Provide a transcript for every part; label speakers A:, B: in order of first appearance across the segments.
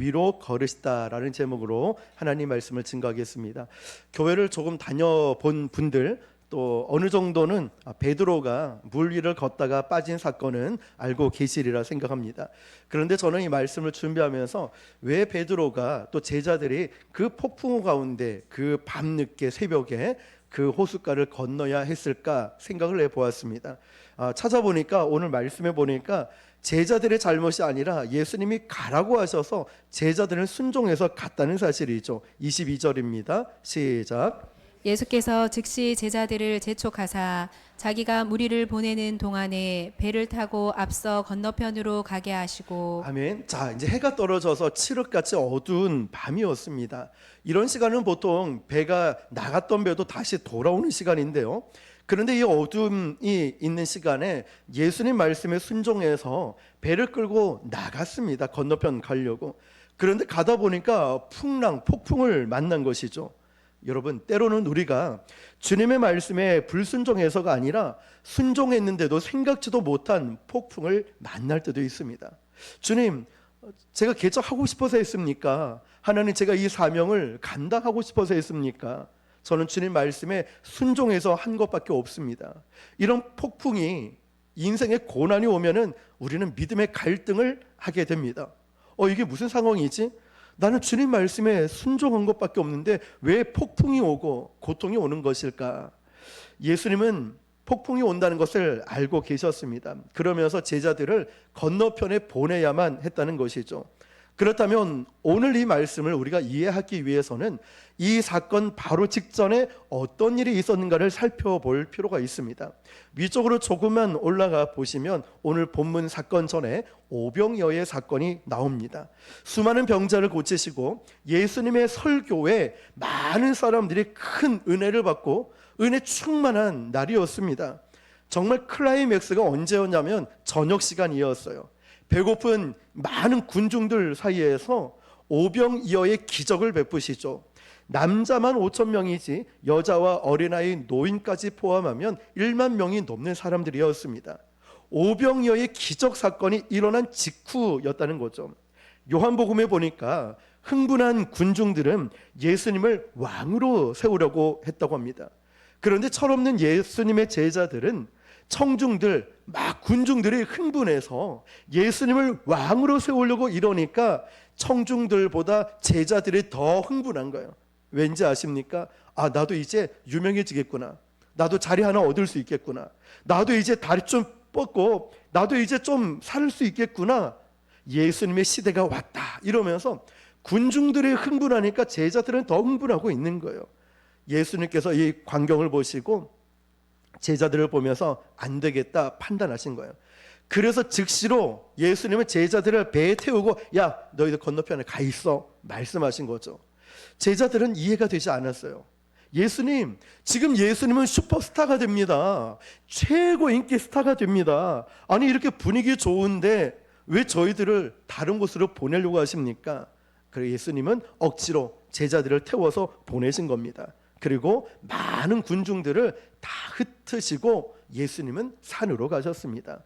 A: 위로 걸으시다라는 제목으로 하나님 말씀을 증거하겠습니다. 교회를 조금 다녀본 분들, 또 어느 정도는 베드로가 물 위를 걷다가 빠진 사건은 알고 계시리라 생각합니다. 그런데 저는 이 말씀을 준비하면서 왜 베드로가 또 제자들이 그 폭풍우 가운데 그 밤늦게 새벽에 그 호숫가를 건너야 했을까 생각을 해보았습니다. 찾아보니까, 오늘 말씀해 보니까 제자들의 잘못이 아니라 예수님이 가라고 하셔서 제자들을 순종해서 갔다는 사실이죠. 22절입니다. 시작.
B: 예수께서 즉시 제자들을 재촉하사 자기가 무리를 보내는 동안에 배를 타고 앞서 건너편으로 가게 하시고.
A: 아멘. 자, 이제 해가 떨어져서 칠흑같이 어두운 밤이었습니다. 이런 시간은 보통 배가 나갔던 배도 다시 돌아오는 시간인데요. 그런데 이 어둠이 있는 시간에 예수님 말씀에 순종해서 배를 끌고 나갔습니다. 건너편 가려고. 그런데 가다 보니까 폭풍을 만난 것이죠. 여러분, 때로는 우리가 주님의 말씀에 불순종해서가 아니라 순종했는데도 생각지도 못한 폭풍을 만날 때도 있습니다. 주님, 제가 개척하고 싶어서 했습니까? 하나님, 제가 이 사명을 감당하고 싶어서 했습니까? 저는 주님 말씀에 순종해서 한 것밖에 없습니다. 이런 폭풍이, 인생의 고난이 오면은 우리는 믿음의 갈등을 하게 됩니다. 이게 무슨 상황이지? 나는 주님 말씀에 순종한 것밖에 없는데 왜 폭풍이 오고 고통이 오는 것일까? 예수님은 폭풍이 온다는 것을 알고 계셨습니다. 그러면서 제자들을 건너편에 보내야만 했다는 것이죠. 그렇다면 오늘 이 말씀을 우리가 이해하기 위해서는 이 사건 바로 직전에 어떤 일이 있었는가를 살펴볼 필요가 있습니다. 위쪽으로 조금만 올라가 보시면 오늘 본문 사건 전에 오병이어의 사건이 나옵니다. 수많은 병자를 고치시고 예수님의 설교에 많은 사람들이 큰 은혜를 받고 은혜 충만한 날이었습니다. 정말 클라이맥스가 언제였냐면 저녁 시간이었어요. 배고픈 많은 군중들 사이에서 오병이어의 기적을 베푸시죠. 남자만 5천 명이지 여자와 어린아이, 노인까지 포함하면 1만 명이 넘는 사람들이었습니다. 오병이어의 기적 사건이 일어난 직후였다는 거죠. 요한복음에 보니까 흥분한 군중들은 예수님을 왕으로 세우려고 했다고 합니다. 그런데 철없는 예수님의 제자들은 청중들, 군중들이 흥분해서 예수님을 왕으로 세우려고 이러니까 청중들보다 제자들이 더 흥분한 거예요. 왠지 아십니까? 나도 이제 유명해지겠구나. 나도 자리 하나 얻을 수 있겠구나. 나도 이제 다리 좀 뻗고 나도 이제 좀 살 수 있겠구나. 예수님의 시대가 왔다. 이러면서 군중들이 흥분하니까 제자들은 더 흥분하고 있는 거예요. 예수님께서 이 광경을 보시고 제자들을 보면서 안 되겠다 판단하신 거예요. 그래서 즉시로 예수님은 제자들을 배에 태우고 야, 너희들 건너편에 가 있어 말씀하신 거죠. 제자들은 이해가 되지 않았어요. 예수님, 지금 예수님은 슈퍼스타가 됩니다. 최고 인기 스타가 됩니다. 아니, 이렇게 분위기 좋은데 왜 저희들을 다른 곳으로 보내려고 하십니까? 그래서 예수님은 억지로 제자들을 태워서 보내신 겁니다. 그리고 많은 군중들을 다 흩으시고 예수님은 산으로 가셨습니다.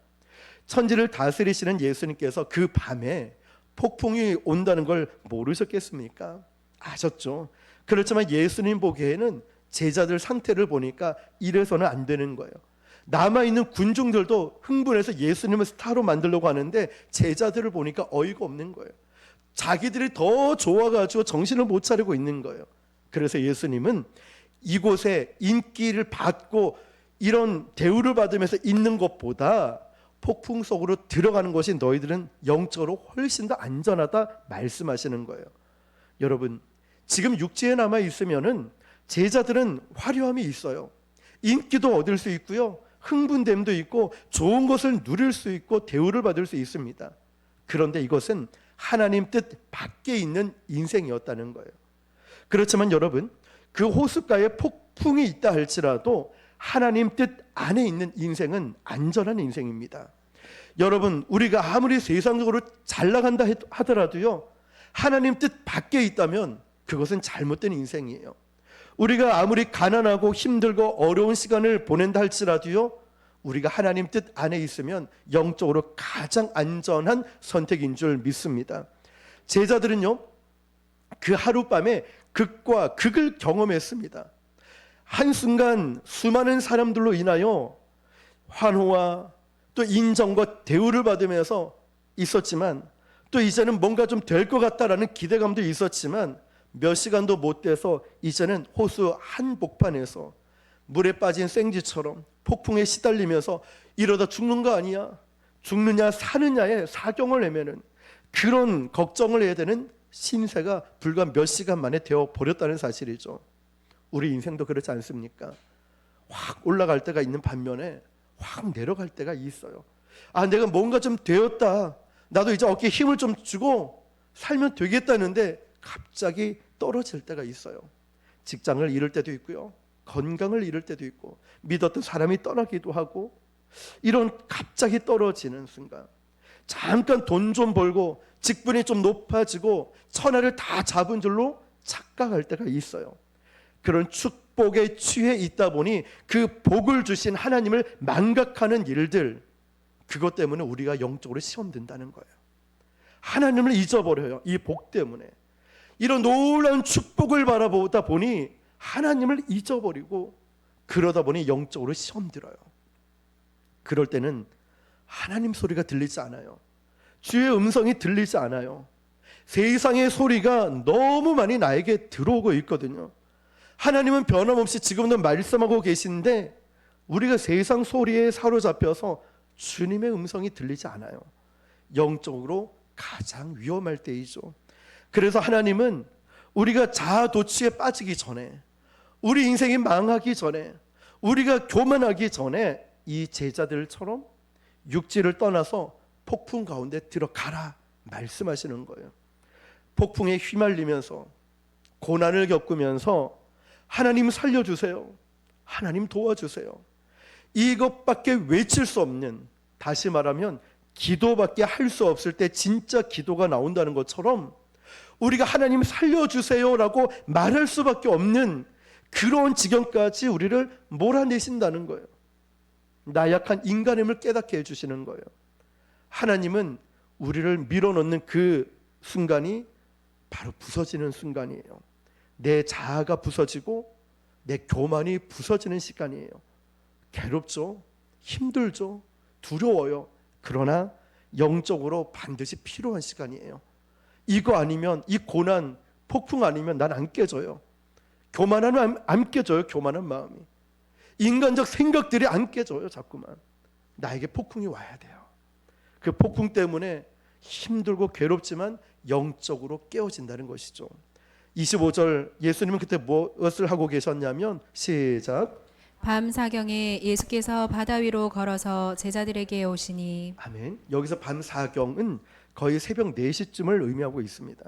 A: 천지를 다스리시는 예수님께서 그 밤에 폭풍이 온다는 걸 모르셨겠습니까? 아셨죠. 그렇지만 예수님 보기에는 제자들 상태를 보니까 이래서는 안 되는 거예요. 남아있는 군중들도 흥분해서 예수님을 스타로 만들려고 하는데 제자들을 보니까 어이가 없는 거예요. 자기들이 더 좋아가지고 정신을 못 차리고 있는 거예요. 그래서 예수님은 이곳에 인기를 받고 이런 대우를 받으면서 있는 것보다 폭풍 속으로 들어가는 것이 너희들은 영적으로 훨씬 더 안전하다 말씀하시는 거예요. 여러분, 지금 육지에 남아 있으면은 제자들은 화려함이 있어요. 인기도 얻을 수 있고요, 흥분됨도 있고 좋은 것을 누릴 수 있고 대우를 받을 수 있습니다. 그런데 이것은 하나님 뜻 밖에 있는 인생이었다는 거예요. 그렇지만 여러분, 그 호숫가에 폭풍이 있다 할지라도 하나님 뜻 안에 있는 인생은 안전한 인생입니다. 여러분, 우리가 아무리 세상적으로 잘 나간다 하더라도요, 하나님 뜻 밖에 있다면 그것은 잘못된 인생이에요. 우리가 아무리 가난하고 힘들고 어려운 시간을 보낸다 할지라도요, 우리가 하나님 뜻 안에 있으면 영적으로 가장 안전한 선택인 줄 믿습니다. 제자들은요, 그 하룻밤에 극과 극을 경험했습니다. 한순간 수많은 사람들로 인하여 환호와 또 인정과 대우를 받으면서 있었지만, 또 이제는 뭔가 좀 될 것 같다라는 기대감도 있었지만, 몇 시간도 못 돼서 이제는 호수 한복판에서 물에 빠진 생쥐처럼 폭풍에 시달리면서 이러다 죽는 거 아니야? 죽느냐 사느냐의 사경을 헤매는 그런 걱정을 해야 되는 신세가 불과 몇 시간 만에 되어 버렸다는 사실이죠. 우리 인생도 그렇지 않습니까? 확 올라갈 때가 있는 반면에 확 내려갈 때가 있어요. 아, 내가 뭔가 좀 되었다, 나도 이제 어깨에 힘을 좀 주고 살면 되겠다는데 갑자기 떨어질 때가 있어요. 직장을 잃을 때도 있고요, 건강을 잃을 때도 있고, 믿었던 사람이 떠나기도 하고, 이런 갑자기 떨어지는 순간, 잠깐 돈 좀 벌고 직분이 좀 높아지고 천하를 다 잡은 줄로 착각할 때가 있어요. 그런 축복에 취해 있다 보니 그 복을 주신 하나님을 망각하는 일들, 그것 때문에 우리가 영적으로 시험된다는 거예요. 하나님을 잊어버려요. 이 복 때문에. 이런 놀라운 축복을 바라보다 보니 하나님을 잊어버리고, 그러다 보니 영적으로 시험들어요. 그럴 때는 하나님 소리가 들리지 않아요. 주의 음성이 들리지 않아요. 세상의 소리가 너무 많이 나에게 들어오고 있거든요. 하나님은 변함없이 지금도 말씀하고 계신데 우리가 세상 소리에 사로잡혀서 주님의 음성이 들리지 않아요. 영적으로 가장 위험할 때이죠. 그래서 하나님은 우리가 자아도취에 빠지기 전에, 우리 인생이 망하기 전에, 우리가 교만하기 전에 이 제자들처럼 육지를 떠나서 폭풍 가운데 들어가라 말씀하시는 거예요. 폭풍에 휘말리면서 고난을 겪으면서 하나님 살려주세요, 하나님 도와주세요, 이것밖에 외칠 수 없는, 다시 말하면 기도밖에 할 수 없을 때 진짜 기도가 나온다는 것처럼 우리가 하나님 살려주세요라고 말할 수밖에 없는 그런 지경까지 우리를 몰아내신다는 거예요. 나약한 인간임을 깨닫게 해주시는 거예요. 하나님은 우리를 밀어넣는 그 순간이 바로 부서지는 순간이에요. 내 자아가 부서지고 내 교만이 부서지는 시간이에요. 괴롭죠, 힘들죠, 두려워요. 그러나 영적으로 반드시 필요한 시간이에요. 이거 아니면, 이 고난, 폭풍 아니면 난 안 깨져요. 교만하면 안 깨져요. 교만한 마음이, 인간적 생각들이 안 깨져요. 자꾸만 나에게 폭풍이 와야 돼요. 그 폭풍 때문에 힘들고 괴롭지만 영적으로 깨어진다는 것이죠. 25절, 예수님은 그때 무엇을 하고 계셨냐면, 시작.
B: 밤 사경에 예수께서 바다 위로 걸어서 제자들에게 오시니.
A: 아멘. 여기서 밤 사경은 거의 새벽 4시쯤을 의미하고 있습니다.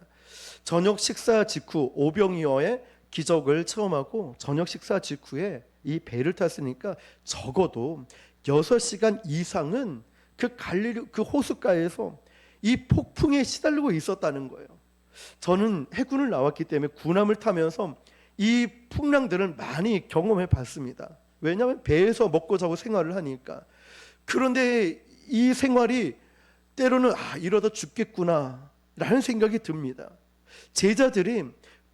A: 저녁 식사 직후 오병이어의 기적을 체험하고 저녁 식사 직후에 이 배를 탔으니까 적어도 6시간 이상은 그 갈릴리 그 호숫가에서 이 폭풍에 시달리고 있었다는 거예요. 저는 해군을 나왔기 때문에 군함을 타면서 이 풍랑들을 많이 경험해 봤습니다. 왜냐하면 배에서 먹고 자고 생활을 하니까. 그런데 이 생활이 때로는 이러다 죽겠구나 라는 생각이 듭니다. 제자들이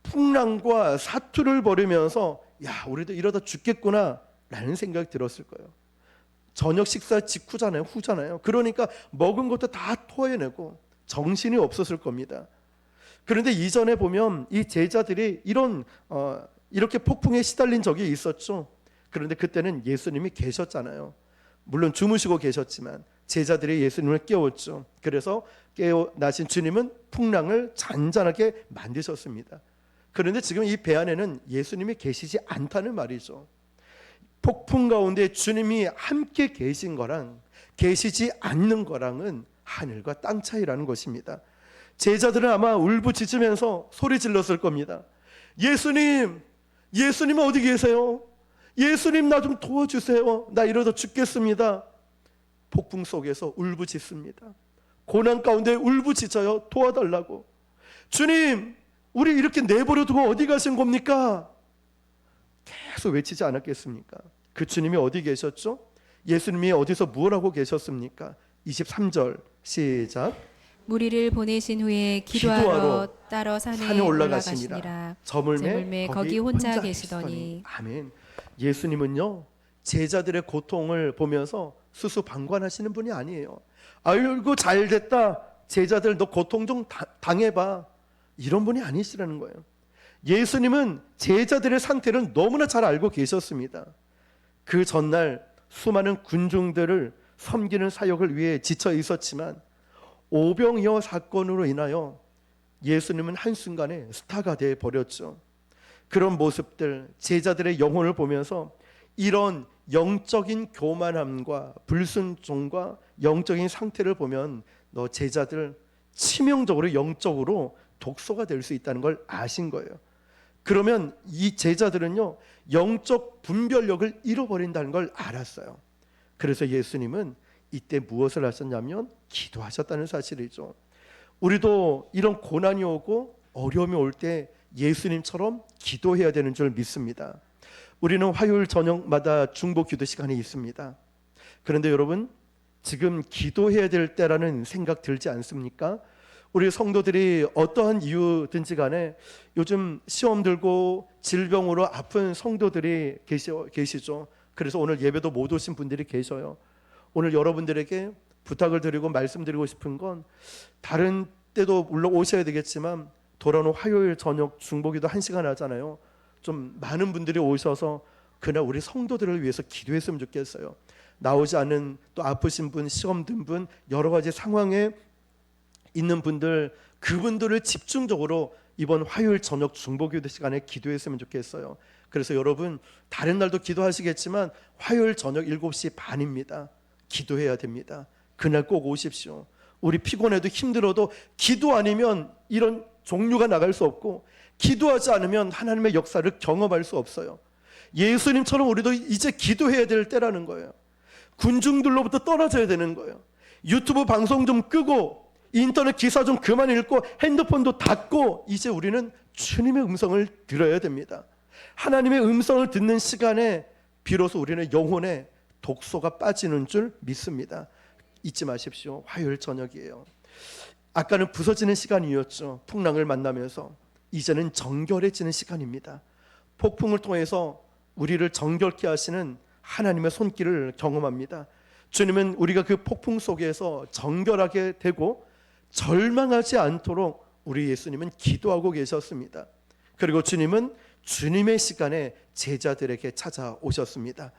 A: 풍랑과 사투를 벌이면서 우리도 이러다 죽겠구나 라는 생각이 들었을 거예요. 저녁 식사 직후잖아요, 후잖아요. 그러니까 먹은 것도 다 토해내고 정신이 없었을 겁니다. 그런데 이전에 보면 이 제자들이 이렇게 폭풍에 시달린 적이 있었죠. 그런데 그때는 예수님이 계셨잖아요. 물론 주무시고 계셨지만 제자들이 예수님을 깨웠죠. 그래서 깨어나신 주님은 풍랑을 잔잔하게 만드셨습니다. 그런데 지금 이 배 안에는 예수님이 계시지 않다는 말이죠. 폭풍 가운데 주님이 함께 계신 거랑 계시지 않는 거랑은 하늘과 땅 차이라는 것입니다. 제자들은 아마 울부짖으면서 소리 질렀을 겁니다. 예수님, 예수님 어디 계세요? 예수님 나 좀 도와주세요. 나 이러다 죽겠습니다. 폭풍 속에서 울부짖습니다. 고난 가운데 울부짖어요. 도와달라고. 주님, 우리 이렇게 내버려 두고 어디 가신 겁니까? 계속 외치지 않았겠습니까? 그 주님이 어디 계셨죠? 예수님이 어디서 무엇 하고 계셨습니까? 23절 시작.
B: 무리를 보내신 후에
A: 기도하러
B: 기도하러 따러
A: 산에
B: 산에
A: 올라가시니라.
B: 올라가시니라.
A: 저물매
B: 저물매 거기 혼자 계시더니.
A: 아멘. 예수님은요 제자들의 고통을 보면서 수수방관하시는 분이 아니에요. 아이고 잘됐다, 제자들 너 고통 좀 당해봐, 이런 분이 아니시라는 거예요. 예수님은 제자들의 상태를 너무나 잘 알고 계셨습니다. 그 전날 수많은 군중들을 섬기는 사역을 위해 지쳐 있었지만 오병이어 사건으로 인하여 예수님은 한순간에 스타가 되어 버렸죠. 그런 모습들, 제자들의 영혼을 보면서 이런 영적인 교만함과 불순종과 영적인 상태를 보면 너 제자들 치명적으로 영적으로 독소가 될 수 있다는 걸 아신 거예요. 그러면 이 제자들은요 영적 분별력을 잃어버린다는 걸 알았어요. 그래서 예수님은 이때 무엇을 하셨냐면 기도하셨다는 사실이죠. 우리도 이런 고난이 오고 어려움이 올 때 예수님처럼 기도해야 되는 줄 믿습니다. 우리는 화요일 저녁마다 중보 기도 시간이 있습니다. 그런데 여러분 지금 기도해야 될 때라는 생각 들지 않습니까? 우리 성도들이 어떠한 이유든지 간에 요즘 시험 들고 질병으로 아픈 성도들이 계시죠. 그래서 오늘 예배도 못 오신 분들이 계셔요. 오늘 여러분들에게 부탁을 드리고 말씀드리고 싶은 건 다른 때도 물론 오셔야 되겠지만 돌아오는 화요일 저녁 중보기도 1시간 하잖아요. 좀 많은 분들이 오셔서 그날 우리 성도들을 위해서 기도했으면 좋겠어요. 나오지 않은 또 아프신 분, 시험 든 분, 여러 가지 상황에 있는 분들, 그분들을 집중적으로 이번 화요일 저녁 중보기도 시간에 기도했으면 좋겠어요. 그래서 여러분 다른 날도 기도하시겠지만 화요일 저녁 7시 반입니다. 기도해야 됩니다. 그날 꼭 오십시오. 우리 피곤해도 힘들어도 기도 아니면 이런 종류가 나갈 수 없고 기도하지 않으면 하나님의 역사를 경험할 수 없어요. 예수님처럼 우리도 이제 기도해야 될 때라는 거예요. 군중들로부터 떨어져야 되는 거예요. 유튜브 방송 좀 끄고 인터넷 기사 좀 그만 읽고 핸드폰도 닫고 이제 우리는 주님의 음성을 들어야 됩니다. 하나님의 음성을 듣는 시간에 비로소 우리는 영혼에 독소가 빠지는 줄 믿습니다. 잊지 마십시오. 화요일 저녁이에요. 아까는 부서지는 시간이었죠. 풍랑을 만나면서. 이제는 정결해지는 시간입니다. 폭풍을 통해서 우리를 정결케 하시는 하나님의 손길을 경험합니다. 주님은 우리가 그 폭풍 속에서 정결하게 되고 절망하지 않도록 우리 예수님은 기도하고 계셨습니다. 그리고 주님은 주님의 시간에 제자들에게 찾아오셨습니다.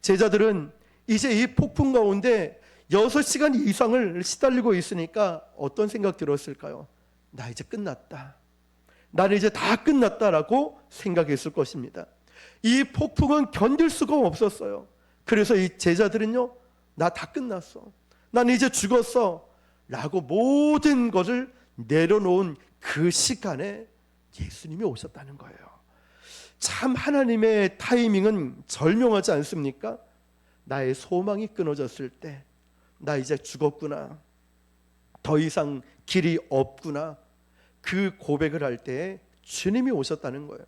A: 제자들은 이제 이 폭풍 가운데 6시간 이상을 시달리고 있으니까 어떤 생각 들었을까요? 나 이제 끝났다. 나는 이제 다 끝났다라고 생각했을 것입니다. 이 폭풍은 견딜 수가 없었어요. 그래서 이 제자들은요, 나 다 끝났어, 난 이제 죽었어 라고 모든 것을 내려놓은 그 시간에 예수님이 오셨다는 거예요. 참 하나님의 타이밍은 절묘하지 않습니까? 나의 소망이 끊어졌을 때, 나 이제 죽었구나, 더 이상 길이 없구나, 그 고백을 할 때 주님이 오셨다는 거예요.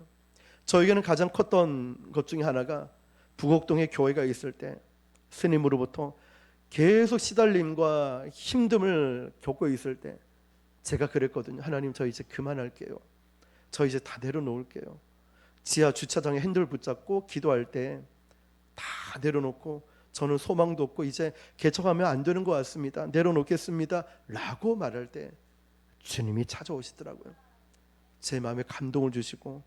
A: 저에게는 가장 컸던 것 중에 하나가 부곡동에 교회가 있을 때 스님으로부터 계속 시달림과 힘듦을 겪고 있을 때 제가 그랬거든요. 하나님, 저 이제 그만할게요. 저 이제 다 내려놓을게요. 지하 주차장에 핸들 붙잡고 기도할 때 다 내려놓고 저는 소망도 없고 이제 개척하면 안 되는 것 같습니다, 내려놓겠습니다 라고 말할 때 주님이 찾아오시더라고요. 제 마음에 감동을 주시고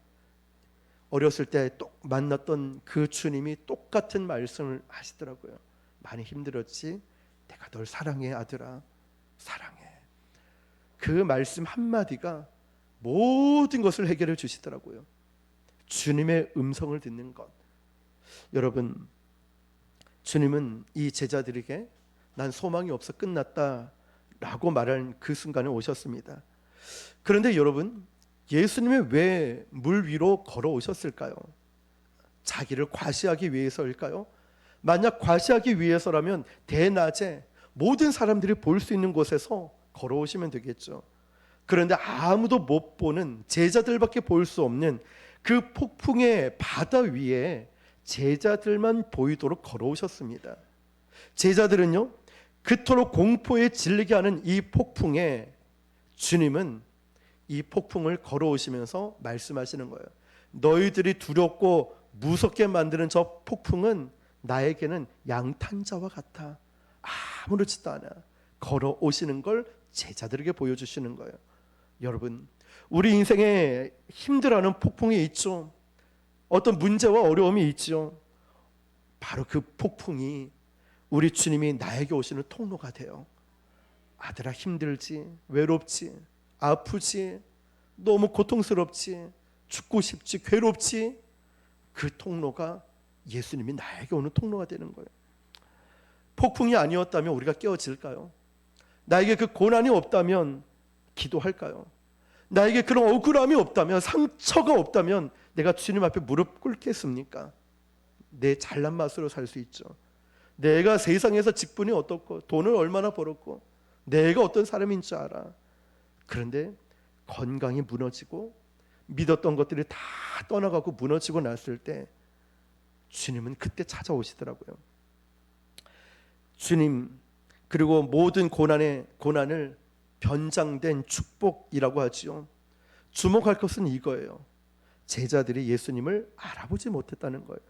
A: 어렸을 때 만났던 그 주님이 똑같은 말씀을 하시더라고요. 많이 힘들었지? 내가 널 사랑해 아들아, 사랑해. 그 말씀 한마디가 모든 것을 해결해 주시더라고요. 주님의 음성을 듣는 것. 여러분, 주님은 이 제자들에게 난 소망이 없어 끝났다 라고 말한 그 순간에 오셨습니다. 그런데 여러분, 예수님이 왜 물 위로 걸어오셨을까요? 자기를 과시하기 위해서일까요? 만약 과시하기 위해서라면 대낮에 모든 사람들이 볼 수 있는 곳에서 걸어오시면 되겠죠. 그런데 아무도 못 보는, 제자들밖에 볼 수 없는 그 폭풍의 바다 위에 제자들만 보이도록 걸어오셨습니다. 제자들은요, 그토록 공포에 질리게 하는 이 폭풍에 주님은 이 폭풍을 걸어오시면서 말씀하시는 거예요. 너희들이 두렵고 무섭게 만드는 저 폭풍은 나에게는 양탄자와 같아. 아무렇지도 않아. 걸어오시는 걸 제자들에게 보여주시는 거예요. 여러분, 우리 인생에 힘들어하는 폭풍이 있죠. 어떤 문제와 어려움이 있죠. 바로 그 폭풍이 우리 주님이 나에게 오시는 통로가 돼요. 아들아, 힘들지, 외롭지, 아프지, 너무 고통스럽지, 죽고 싶지, 괴롭지. 그 통로가 예수님이 나에게 오는 통로가 되는 거예요. 폭풍이 아니었다면 우리가 깨어질까요? 나에게 그 고난이 없다면 기도할까요? 나에게 그런 억울함이 없다면, 상처가 없다면 내가 주님 앞에 무릎 꿇겠습니까? 내 잘난 맛으로 살 수 있죠. 내가 세상에서 직분이 어떻고 돈을 얼마나 벌었고 내가 어떤 사람인 줄 알아. 그런데 건강이 무너지고 믿었던 것들이 다 떠나가고 무너지고 났을 때 주님은 그때 찾아오시더라고요. 주님, 그리고 모든 고난을 변장된 축복이라고 하지요. 주목할 것은 이거예요. 제자들이 예수님을 알아보지 못했다는 거예요.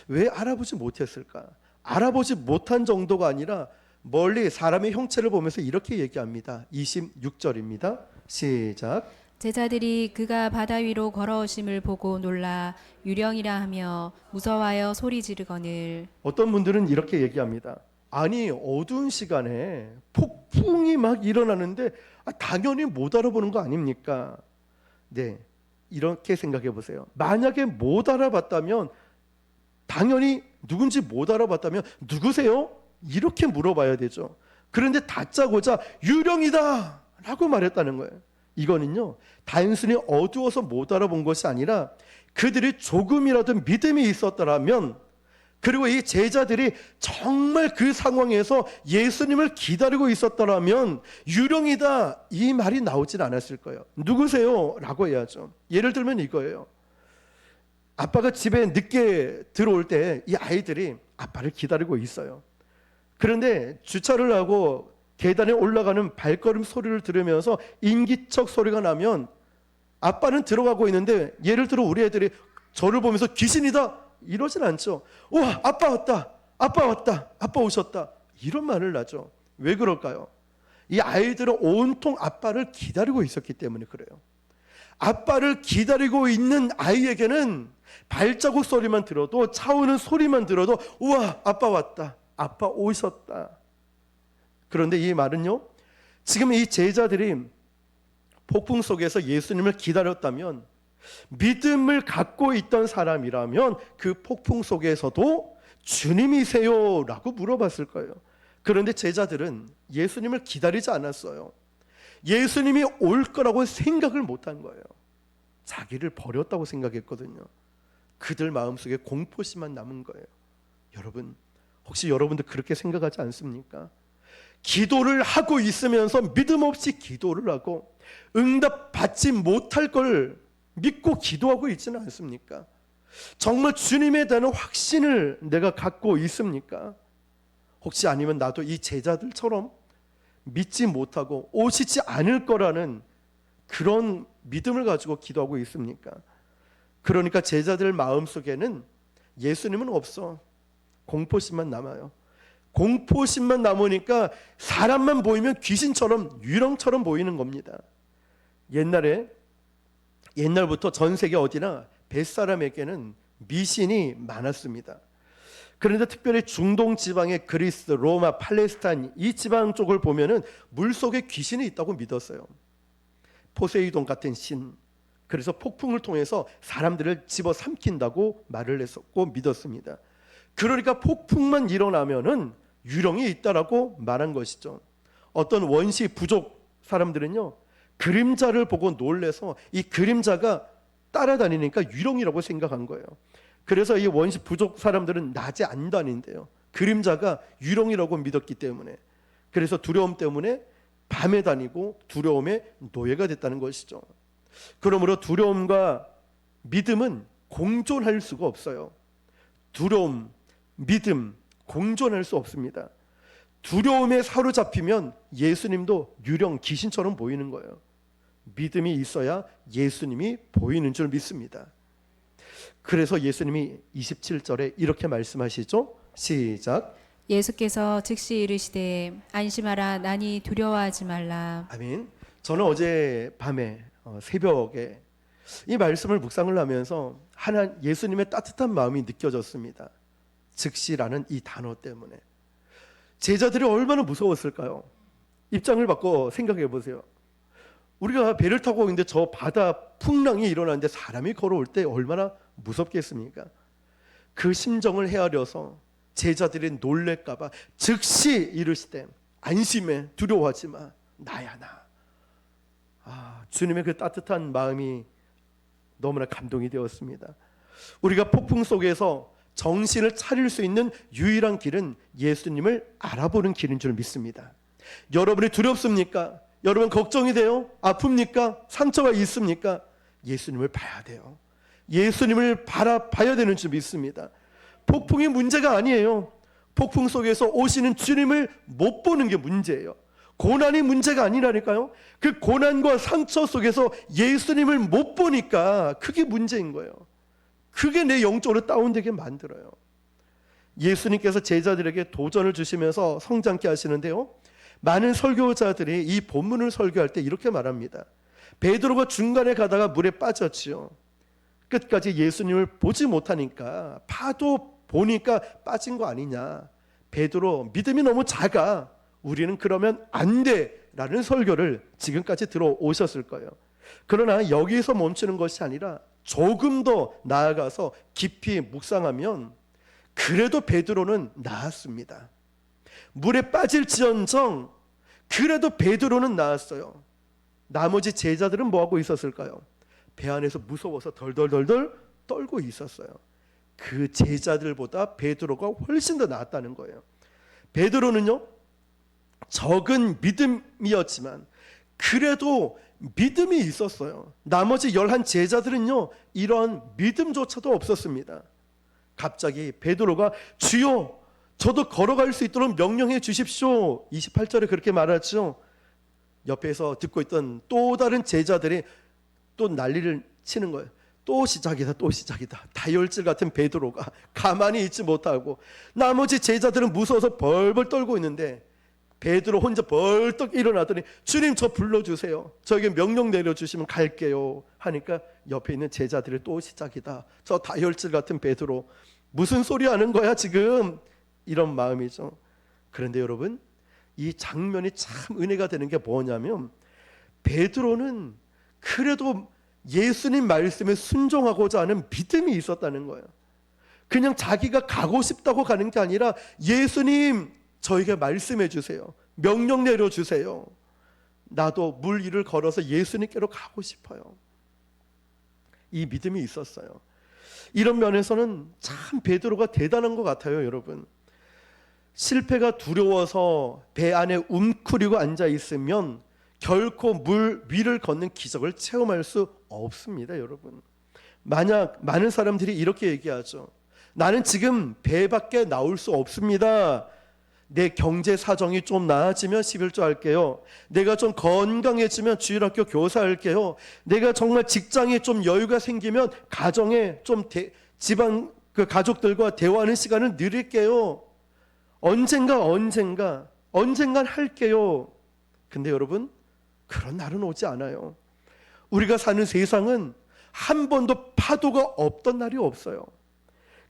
A: 왜 알아보지 못했을까? 알아보지 못한 정도가 아니라 멀리 사람의 형체를 보면서 이렇게 얘기합니다. 26절입니다. 시작.
B: 제자들이 그가 바다 위로 걸어오심을 보고 놀라 유령이라 하며 무서워하여 소리 지르거늘.
A: 어떤 분들은 이렇게 얘기합니다. 아니, 어두운 시간에 폭풍이 막 일어나는데 당연히 못 알아보는 거 아닙니까? 네, 이렇게 생각해 보세요. 만약에 못 알아봤다면, 당연히 누군지 못 알아봤다면 누구세요? 이렇게 물어봐야 되죠. 그런데 다짜고짜 유령이다 라고 말했다는 거예요. 이거는요, 단순히 어두워서 못 알아본 것이 아니라 그들이 조금이라도 믿음이 있었더라면, 그리고 이 제자들이 정말 그 상황에서 예수님을 기다리고 있었더라면 유령이다 이 말이 나오진 않았을 거예요. 누구세요? 라고 해야죠. 예를 들면 이거예요. 아빠가 집에 늦게 들어올 때 이 아이들이 아빠를 기다리고 있어요. 그런데 주차를 하고 계단에 올라가는 발걸음 소리를 들으면서 인기척 소리가 나면 아빠는 들어가고 있는데, 예를 들어 우리 애들이 저를 보면서 귀신이다 이러진 않죠. 와, 아빠 왔다, 아빠 왔다, 아빠 오셨다 이런 말을 하죠. 왜 그럴까요? 이 아이들은 온통 아빠를 기다리고 있었기 때문에 그래요. 아빠를 기다리고 있는 아이에게는 발자국 소리만 들어도, 차오는 소리만 들어도 우와, 아빠 왔다, 아빠 오셨다. 그런데 이 말은요, 지금 이 제자들이 폭풍 속에서 예수님을 기다렸다면, 믿음을 갖고 있던 사람이라면 그 폭풍 속에서도 주님이세요? 라고 물어봤을 거예요. 그런데 제자들은 예수님을 기다리지 않았어요. 예수님이 올 거라고 생각을 못한 거예요. 자기를 버렸다고 생각했거든요. 그들 마음속에 공포심만 남은 거예요. 여러분, 혹시 여러분도 그렇게 생각하지 않습니까? 기도를 하고 있으면서 믿음 없이 기도를 하고 응답 받지 못할 걸 믿고 기도하고 있지는 않습니까? 정말 주님에 대한 확신을 내가 갖고 있습니까? 혹시 아니면 나도 이 제자들처럼 믿지 못하고 오시지 않을 거라는 그런 믿음을 가지고 기도하고 있습니까? 그러니까 제자들 마음속에는 예수님은 없어. 공포심만 남아요. 공포심만 남으니까 사람만 보이면 귀신처럼, 유령처럼 보이는 겁니다. 옛날부터 전 세계 어디나 뱃사람에게는 미신이 많았습니다. 그런데 특별히 중동 지방의 그리스, 로마, 팔레스타인 이 지방 쪽을 보면은 물속에 귀신이 있다고 믿었어요. 포세이돈 같은 신. 그래서 폭풍을 통해서 사람들을 집어삼킨다고 말을 했었고 믿었습니다. 그러니까 폭풍만 일어나면은 유령이 있다라고 말한 것이죠. 어떤 원시 부족 사람들은요, 그림자를 보고 놀래서 이 그림자가 따라다니니까 유령이라고 생각한 거예요. 그래서 이 원시 부족 사람들은 낮에 안 다닌대요. 그림자가 유령이라고 믿었기 때문에. 그래서 두려움 때문에 밤에 다니고 두려움의 노예가 됐다는 것이죠. 그러므로 두려움과 믿음은 공존할 수가 없어요. 두려움, 믿음 공존할 수 없습니다. 두려움에 사로잡히면 예수님도 유령 귀신처럼 보이는 거예요. 믿음이 있어야 예수님이 보이는 줄 믿습니다. 그래서 예수님이 27절에 이렇게 말씀하시죠. 시작.
B: 예수께서 즉시 이르시되 안심하라 나니 두려워하지 말라.
A: 아멘. 저는 어제 밤에 새벽에 이 말씀을 묵상을 하면서 예수님의 따뜻한 마음이 느껴졌습니다. 즉시라는 이 단어 때문에 제자들이 얼마나 무서웠을까요? 입장을 바꿔 생각해 보세요. 우리가 배를 타고 있는데 저 바다 풍랑이 일어나는데 사람이 걸어올 때 얼마나 무섭겠습니까? 그 심정을 헤아려서 제자들이 놀랄까 봐 즉시 이르시되 안심해 두려워하지 마 나야 나. 주님의 그 따뜻한 마음이 너무나 감동이 되었습니다. 우리가 폭풍 속에서 정신을 차릴 수 있는 유일한 길은 예수님을 알아보는 길인 줄 믿습니다. 여러분이 두렵습니까? 여러분 걱정이 돼요? 아픕니까? 상처가 있습니까? 예수님을 봐야 돼요. 예수님을 바라봐야 되는 줄 믿습니다. 폭풍이 문제가 아니에요. 폭풍 속에서 오시는 주님을 못 보는 게 문제예요. 고난이 문제가 아니라니까요. 그 고난과 상처 속에서 예수님을 못 보니까 그게 문제인 거예요. 그게 내 영적으로 다운되게 만들어요. 예수님께서 제자들에게 도전을 주시면서 성장케 하시는데요, 많은 설교자들이 이 본문을 설교할 때 이렇게 말합니다. 베드로가 중간에 가다가 물에 빠졌지요. 끝까지 예수님을 보지 못하니까 파도 보니까 빠진 거 아니냐. 베드로 믿음이 너무 작아. 우리는 그러면 안 돼 라는 설교를 지금까지 들어오셨을 거예요. 그러나 여기서 멈추는 것이 아니라 조금 더 나아가서 깊이 묵상하면 그래도 베드로는 나았습니다. 물에 빠질지언정 그래도 베드로는 나았어요. 나머지 제자들은 뭐하고 있었을까요? 배 안에서 무서워서 덜덜덜덜 떨고 있었어요. 그 제자들보다 베드로가 훨씬 더 나았다는 거예요. 베드로는요, 적은 믿음이었지만 그래도 믿음이 있었어요. 나머지 11 제자들은요, 이런 믿음조차도 없었습니다. 갑자기 베드로가 주여 저도 걸어갈 수 있도록 명령해 주십시오. 28절에 그렇게 말하죠. 옆에서 듣고 있던 또 다른 제자들이 또 난리를 치는 거예요. 또 시작이다, 또 시작이다. 다혈질 같은 베드로가 가만히 있지 못하고 나머지 제자들은 무서워서 벌벌 떨고 있는데 베드로 혼자 벌떡 일어나더니 주님 저 불러주세요. 저에게 명령 내려주시면 갈게요 하니까 옆에 있는 제자들이 또 시작이다. 저 다혈질 같은 베드로 무슨 소리 하는 거야 지금. 이런 마음이죠. 그런데 여러분, 이 장면이 참 은혜가 되는 게 뭐냐면 베드로는 그래도 예수님 말씀에 순종하고자 하는 믿음이 있었다는 거예요. 그냥 자기가 가고 싶다고 가는 게 아니라 예수님 저에게 말씀해 주세요. 명령 내려주세요. 나도 물 위를 걸어서 예수님께로 가고 싶어요. 이 믿음이 있었어요. 이런 면에서는 참 베드로가 대단한 것 같아요. 여러분, 실패가 두려워서 배 안에 움츠리고 앉아 있으면 결코 물 위를 걷는 기적을 체험할 수 없습니다. 여러분, 만약 많은 사람들이 이렇게 얘기하죠. 나는 지금 배 밖에 나올 수 없습니다. 내 경제 사정이 좀 나아지면 11조 할게요. 내가 좀 건강해지면 주일학교 교사할게요. 내가 정말 직장에 좀 여유가 생기면 가정에 좀 집안 그 가족들과 대화하는 시간을 늘릴게요. 언젠간 할게요. 근데 여러분, 그런 날은 오지 않아요. 우리가 사는 세상은 한 번도 파도가 없던 날이 없어요.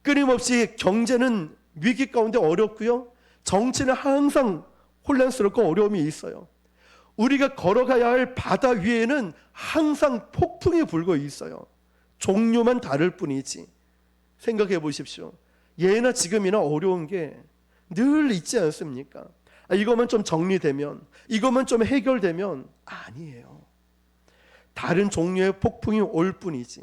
A: 끊임없이 경제는 위기 가운데 어렵고요, 정치는 항상 혼란스럽고 어려움이 있어요. 우리가 걸어가야 할 바다 위에는 항상 폭풍이 불고 있어요. 종류만 다를 뿐이지. 생각해 보십시오. 예나 지금이나 어려운 게 늘 있지 않습니까? 이것만 좀 정리되면, 이것만 좀 해결되면, 아니에요. 다른 종류의 폭풍이 올 뿐이지.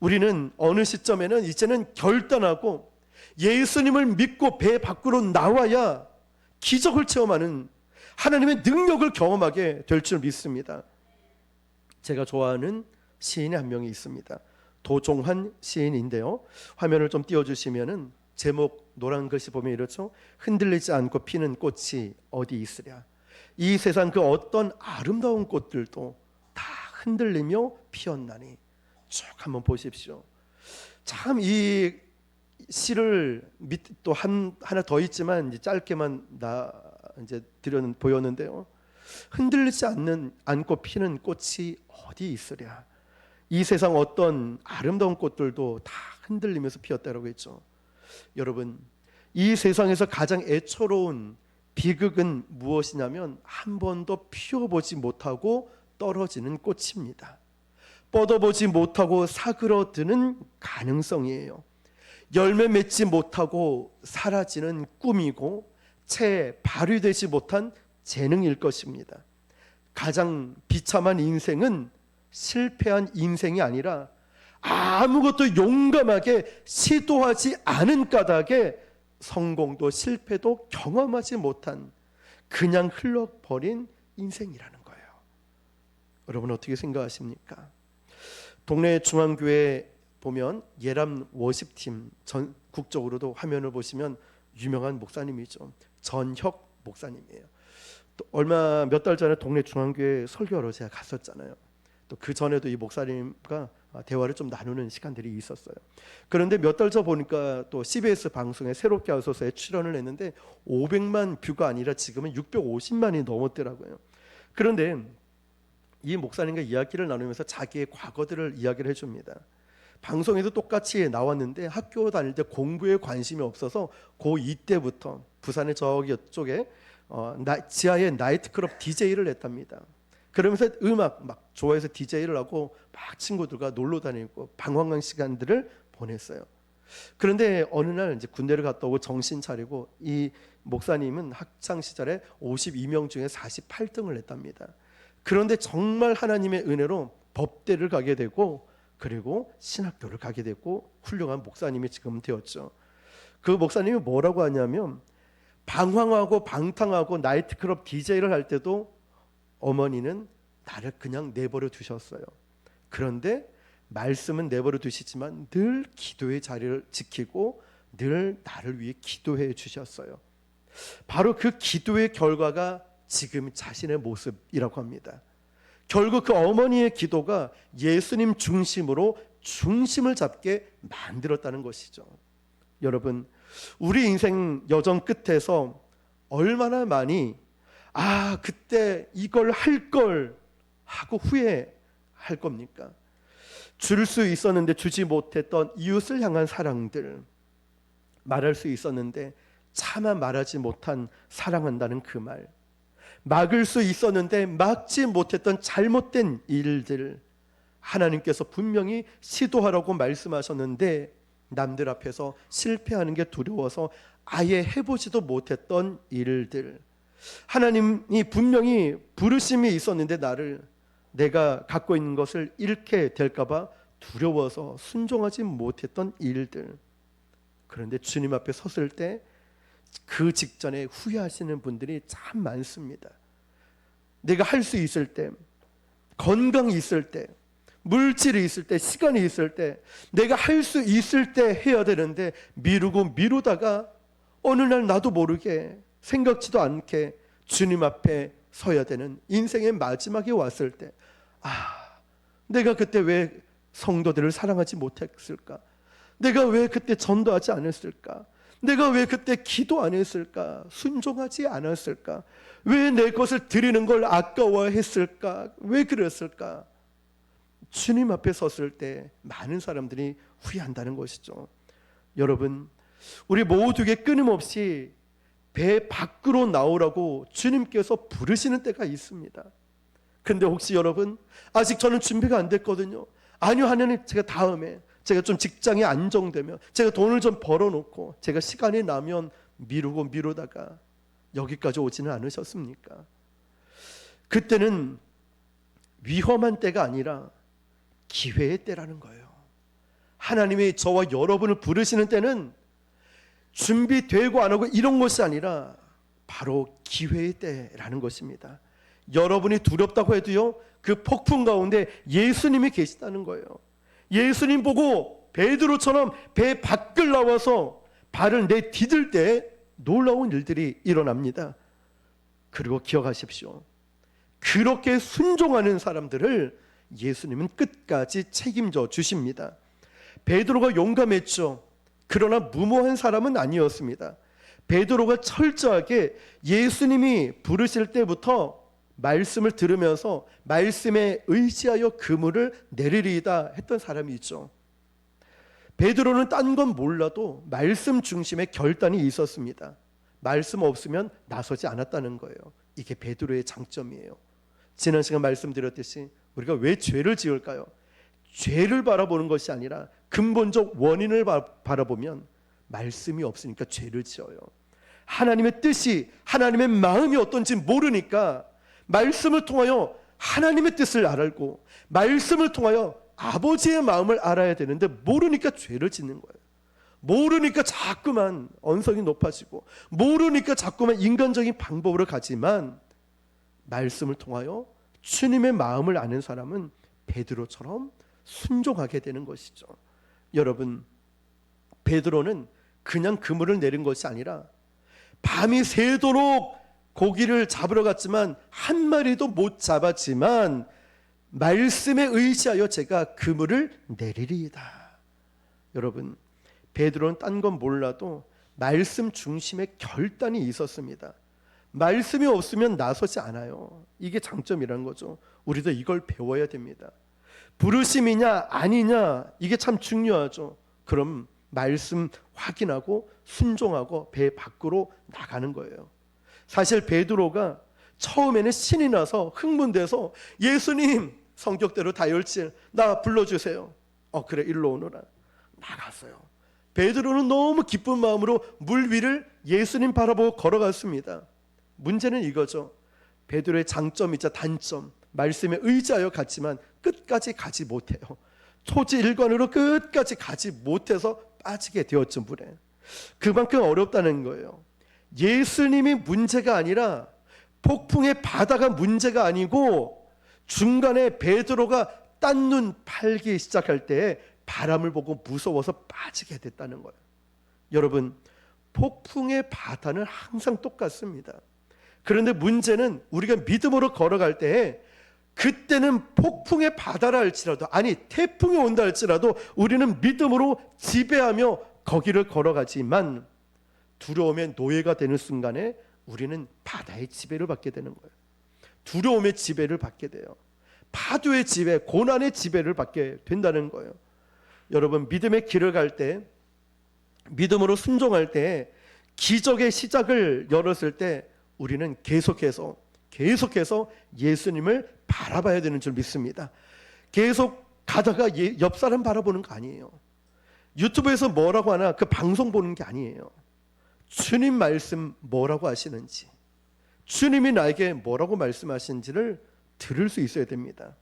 A: 우리는 어느 시점에는 이제는 결단하고 예수님을 믿고 배 밖으로 나와야 기적을 체험하는 하나님의 능력을 경험하게 될 줄 믿습니다. 제가 좋아하는 시인이 한 명이 있습니다. 도종환 시인인데요, 화면을 좀 띄워주시면은 제목 노란 글씨 보면 이렇죠. 흔들리지 않고 피는 꽃이 어디 있으랴. 이 세상 그 어떤 아름다운 꽃들도 다 흔들리며 피었나니. 쭉 한번 보십시오. 참 이 시를 또 하나 더 있지만 이제 짧게만 이제 보였는데요. 흔들리지 않고 피는 꽃이 어디 있으랴. 이 세상 어떤 아름다운 꽃들도 다 흔들리면서 피었다라고 했죠. 여러분, 이 세상에서 가장 애처로운 비극은 무엇이냐면 한 번도 피워보지 못하고 떨어지는 꽃입니다. 뻗어보지 못하고 사그러드는 가능성이에요. 열매 맺지 못하고 사라지는 꿈이고 채 발휘되지 못한 재능일 것입니다. 가장 비참한 인생은 실패한 인생이 아니라 아무것도 용감하게 시도하지 않은 까닭에 성공도 실패도 경험하지 못한 그냥 흘러버린 인생이라는 거예요. 여러분 어떻게 생각하십니까? 동네 중앙교회 보면 예람 워십팀 전국적으로도 화면을 보시면 유명한 목사님이죠. 전혁 목사님이에요. 또 얼마 몇 달 전에 동네 중앙교회 설교하러 제가 갔었잖아요. 또 그 전에도 이 목사님과 대화를 좀 나누는 시간들이 있었어요. 그런데 몇 달 전 보니까 또 CBS 방송에 새롭게 하소서에 출연을 했는데 500만 뷰가 아니라 지금은 650만이 넘었더라고요. 그런데 이 목사님과 이야기를 나누면서 자기의 과거들을 이야기를 해줍니다. 방송에도 똑같이 나왔는데 학교 다닐 때 공부에 관심이 없어서 고2 때부터 부산의 저기 쪽에 지하에 나이트클럽 DJ를 했답니다. 그러면서 음악 막 좋아해서 DJ를 하고 막 친구들과 놀러 다니고 방황한 시간들을 보냈어요. 그런데 어느 날 이제 군대를 갔다 오고 정신 차리고 이 목사님은 학창 시절에 52명 중에 48등을 했답니다. 그런데 정말 하나님의 은혜로 법대를 가게 되고 그리고 신학교를 가게 됐고 훌륭한 목사님이 지금 되었죠. 그 목사님이 뭐라고 하냐면 방황하고 방탕하고 나이트클럽 DJ를 할 때도 어머니는 나를 그냥 내버려 두셨어요. 그런데 말씀은 내버려 두시지만 늘 기도의 자리를 지키고 늘 나를 위해 기도해 주셨어요. 바로 그 기도의 결과가 지금 자신의 모습이라고 합니다. 결국 그 어머니의 기도가 예수님 중심으로 중심을 잡게 만들었다는 것이죠. 여러분, 우리 인생 여정 끝에서 얼마나 많이 그때 이걸 할 걸 하고 후회할 겁니까? 줄 수 있었는데 주지 못했던 이웃을 향한 사랑들, 말할 수 있었는데 차마 말하지 못한 사랑한다는 그 말, 막을 수 있었는데 막지 못했던 잘못된 일들, 하나님께서 분명히 시도하라고 말씀하셨는데 남들 앞에서 실패하는 게 두려워서 아예 해보지도 못했던 일들, 하나님이 분명히 부르심이 있었는데 내가 갖고 있는 것을 잃게 될까봐 두려워서 순종하지 못했던 일들. 그런데 주님 앞에 섰을 때 그 직전에 후회하시는 분들이 참 많습니다. 내가 할 수 있을 때, 건강이 있을 때, 물질이 있을 때, 시간이 있을 때, 내가 할 수 있을 때 해야 되는데 미루다가 어느 날 나도 모르게 생각지도 않게 주님 앞에 서야 되는 인생의 마지막에 왔을 때 내가 그때 왜 성도들을 사랑하지 못했을까? 내가 왜 그때 전도하지 않았을까? 내가 왜 그때 기도 안 했을까? 순종하지 않았을까? 왜 내 것을 드리는 걸 아까워했을까? 왜 그랬을까? 주님 앞에 섰을 때 많은 사람들이 후회한다는 것이죠. 여러분, 우리 모두에게 끊임없이 배 밖으로 나오라고 주님께서 부르시는 때가 있습니다. 근데 혹시 여러분, 아직 저는 준비가 안 됐거든요. 아니요, 하나님, 제가 다음에, 제가 좀 직장이 안정되면, 제가 돈을 좀 벌어놓고, 제가 시간이 나면 미루다가 여기까지 오지는 않으셨습니까? 그때는 위험한 때가 아니라 기회의 때라는 거예요. 하나님이 저와 여러분을 부르시는 때는 준비되고 안 하고 이런 것이 아니라 바로 기회의 때라는 것입니다. 여러분이 두렵다고 해도요, 그 폭풍 가운데 예수님이 계시다는 거예요. 예수님 보고 베드로처럼 배 밖을 나와서 발을 내디딜 때 놀라운 일들이 일어납니다. 그리고 기억하십시오. 그렇게 순종하는 사람들을 예수님은 끝까지 책임져 주십니다. 베드로가 용감했죠. 그러나 무모한 사람은 아니었습니다. 베드로가 철저하게 예수님이 부르실 때부터 말씀을 들으면서 말씀에 의지하여 그물을 내리리이다 했던 사람이 있죠. 베드로는 딴 건 몰라도 말씀 중심의 결단이 있었습니다. 말씀 없으면 나서지 않았다는 거예요. 이게 베드로의 장점이에요. 지난 시간 말씀드렸듯이 우리가 왜 죄를 지을까요? 죄를 바라보는 것이 아니라 근본적 원인을 바라보면 말씀이 없으니까 죄를 지어요. 하나님의 뜻이, 하나님의 마음이 어떤지 모르니까 말씀을 통하여 하나님의 뜻을 알고 말씀을 통하여 아버지의 마음을 알아야 되는데 모르니까 죄를 짓는 거예요. 모르니까 자꾸만 언성이 높아지고 모르니까 자꾸만 인간적인 방법으로 가지만 말씀을 통하여 주님의 마음을 아는 사람은 베드로처럼 순종하게 되는 것이죠. 여러분, 베드로는 그냥 그물을 내린 것이 아니라 밤이 새도록 고기를 잡으러 갔지만 한 마리도 못 잡았지만 말씀에 의지하여 제가 그물을 내리리이다. 여러분, 베드로는 딴 건 몰라도 말씀 중심의 결단이 있었습니다. 말씀이 없으면 나서지 않아요. 이게 장점이라는 거죠. 우리도 이걸 배워야 됩니다. 부르심이냐 아니냐 이게 참 중요하죠. 그럼 말씀 확인하고 순종하고 배 밖으로 나가는 거예요. 사실 베드로가 처음에는 신이 나서 흥분돼서 예수님 성격대로 다혈질 나 불러주세요. 그래 일로 오너라. 나갔어요. 베드로는 너무 기쁜 마음으로 물 위를 예수님 바라보고 걸어갔습니다. 문제는 이거죠. 베드로의 장점이자 단점, 말씀에 의지하여 갔지만 끝까지 가지 못해요. 초지일관으로 끝까지 가지 못해서 빠지게 되었죠, 물에. 그만큼 어렵다는 거예요. 예수님이 문제가 아니라 폭풍의 바다가 문제가 아니고 중간에 베드로가 딴 눈 팔기 시작할 때 바람을 보고 무서워서 빠지게 됐다는 거예요. 여러분, 폭풍의 바다는 항상 똑같습니다. 그런데 문제는 우리가 믿음으로 걸어갈 때 그때는 폭풍의 바다라 할지라도 아니 태풍이 온다 할지라도 우리는 믿음으로 지배하며 거기를 걸어가지만 두려움의 노예가 되는 순간에 우리는 바다의 지배를 받게 되는 거예요. 두려움의 지배를 받게 돼요. 파도의 지배, 고난의 지배를 받게 된다는 거예요. 여러분, 믿음의 길을 갈 때, 믿음으로 순종할 때, 기적의 시작을 열었을 때 우리는 계속해서 예수님을 바라봐야 되는 줄 믿습니다. 계속 가다가 옆 사람 바라보는 거 아니에요. 유튜브에서 뭐라고 하나 그 방송 보는 게 아니에요. 주님 말씀 뭐라고 하시는지, 주님이 나에게 뭐라고 말씀하시는지를 들을 수 있어야 됩니다.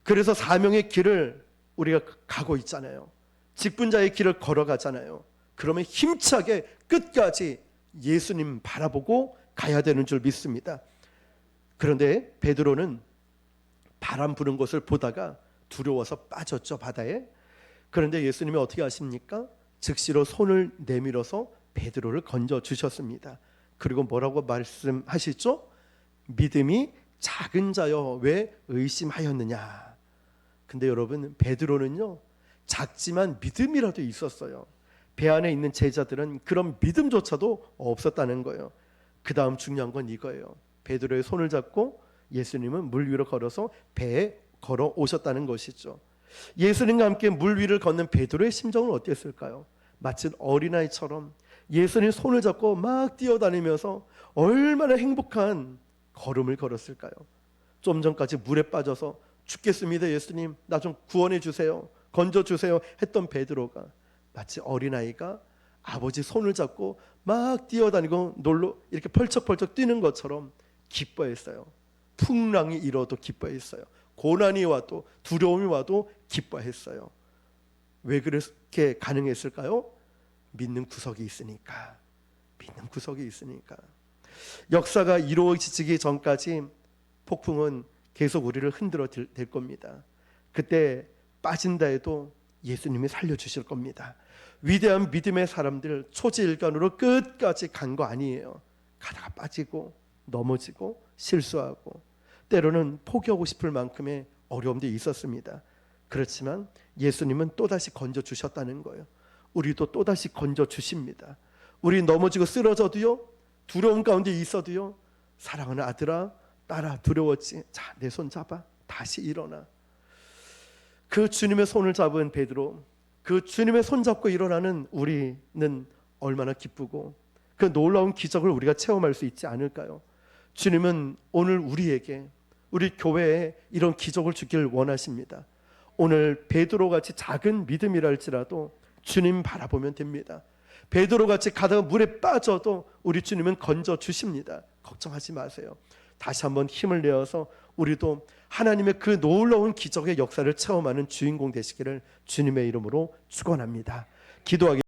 A: 그래서 사명의 길을 우리가 가고 있잖아요. 직분자의 길을 걸어가잖아요. 그러면 힘차게 끝까지 예수님 바라보고 가야 되는 줄 믿습니다. 그런데 베드로는 바람 부는 것을 보다가 두려워서 빠졌죠, 바다에. 그런데 예수님이 어떻게 하십니까? 즉시로 손을 내밀어서 베드로를 건져 주셨습니다. 그리고 뭐라고 말씀하시죠? 믿음이 작은 자여 왜 의심하였느냐. 근데 여러분, 베드로는요 작지만 믿음이라도 있었어요. 배 안에 있는 제자들은 그런 믿음조차도 없었다는 거예요. 그 다음 중요한 건 이거예요. 베드로의 손을 잡고 예수님은 물 위로 걸어서 배에 걸어 오셨다는 것이죠. 예수님과 함께 물 위를 걷는 베드로의 심정은 어땠을까요? 마치 어린아이처럼 예수님 손을 잡고 막 뛰어다니면서 얼마나 행복한 걸음을 걸었을까요? 좀 전까지 물에 빠져서 죽겠습니다 예수님 나 좀 구원해 주세요 건져 주세요 했던 베드로가 마치 어린아이가 아버지 손을 잡고 막 뛰어다니고 놀러 이렇게 펄쩍펄쩍 뛰는 것처럼 기뻐했어요. 풍랑이 일어도 기뻐했어요. 고난이 와도 두려움이 와도 기뻐했어요. 왜 그렇게 가능했을까요? 믿는 구석이 있으니까. 믿는 구석이 있으니까. 역사가 이루어지기 전까지 폭풍은 계속 우리를 흔들어 댈 겁니다. 그때 빠진다 해도 예수님이 살려주실 겁니다. 위대한 믿음의 사람들 초지일관으로 끝까지 간 거 아니에요. 가다가 빠지고 넘어지고 실수하고 때로는 포기하고 싶을 만큼의 어려움도 있었습니다. 그렇지만 예수님은 또다시 건져주셨다는 거예요. 우리도 또다시 건져주십니다. 우리 넘어지고 쓰러져도요, 두려움 가운데 있어도요, 사랑하는 아들아 딸아 두려웠지? 자, 내 손 잡아 다시 일어나. 그 주님의 손을 잡은 베드로, 그 주님의 손 잡고 일어나는 우리는 얼마나 기쁘고 그 놀라운 기적을 우리가 체험할 수 있지 않을까요? 주님은 오늘 우리에게, 우리 교회에 이런 기적을 주길 원하십니다. 오늘 베드로같이 작은 믿음이랄지라도 주님 바라보면 됩니다. 베드로같이 가다가 물에 빠져도 우리 주님은 건져 주십니다. 걱정하지 마세요. 다시 한번 힘을 내어서 우리도 하나님의 그 놀라운 기적의 역사를 체험하는 주인공 되시기를 주님의 이름으로 축원합니다. 기도하기